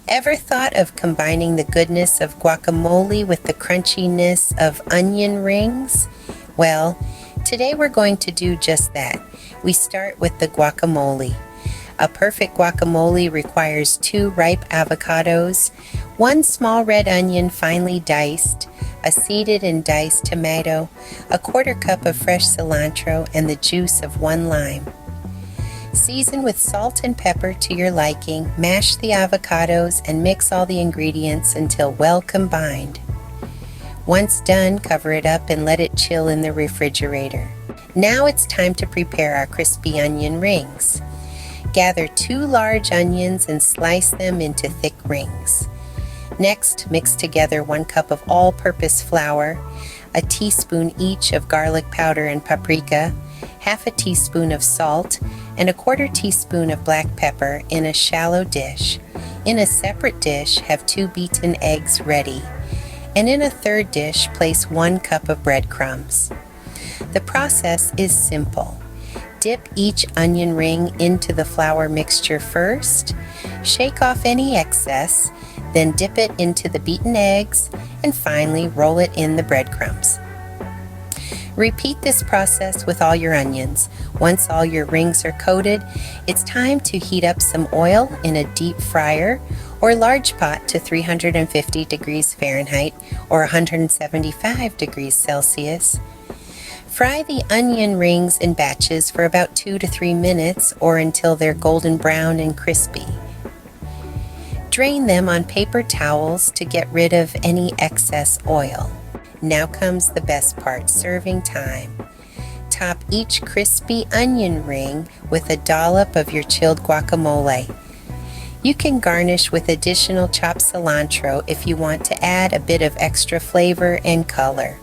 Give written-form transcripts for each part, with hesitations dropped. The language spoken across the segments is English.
Ever thought of combining the goodness of guacamole with the crunchiness of onion rings? Well, today we're going to do just that. We start with the guacamole. A perfect guacamole requires 2 ripe avocados, 1 small red onion finely diced, a seeded and diced tomato, a 1/4 cup of fresh cilantro, and the juice of 1 lime. Season with salt and pepper to your liking, mash the avocados, and mix all the ingredients until well combined. Once done, cover it up and let it chill in the refrigerator. Now it's time to prepare our crispy onion rings. Gather 2 large onions and slice them into thick rings. Next, mix together 1 cup of all-purpose flour, a teaspoon each of garlic powder and paprika, half a teaspoon of salt, and a 1/4 teaspoon of black pepper in a shallow dish. In a separate dish, have 2 beaten eggs ready, and in a third dish, place 1 cup of breadcrumbs. The process is simple. Dip each onion ring into the flour mixture first, shake off any excess, then dip it into the beaten eggs, and finally roll it in the breadcrumbs. Repeat this process with all your onions. Once all your rings are coated, it's time to heat up some oil in a deep fryer or large pot to 350 degrees Fahrenheit or 175 degrees Celsius. Fry the onion rings in batches for about 2 to 3 minutes or until they're golden brown and crispy. Drain them on paper towels to get rid of any excess oil. Now comes the best part, serving time. Top each crispy onion ring with a dollop of your chilled guacamole. You can garnish with additional chopped cilantro if you want to add a bit of extra flavor and color.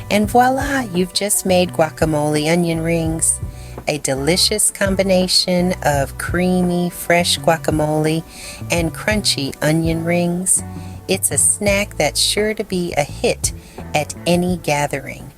And voila, you've just made guacamole onion rings. A delicious combination of creamy, fresh guacamole and crunchy onion rings. It's a snack that's sure to be a hit at any gathering.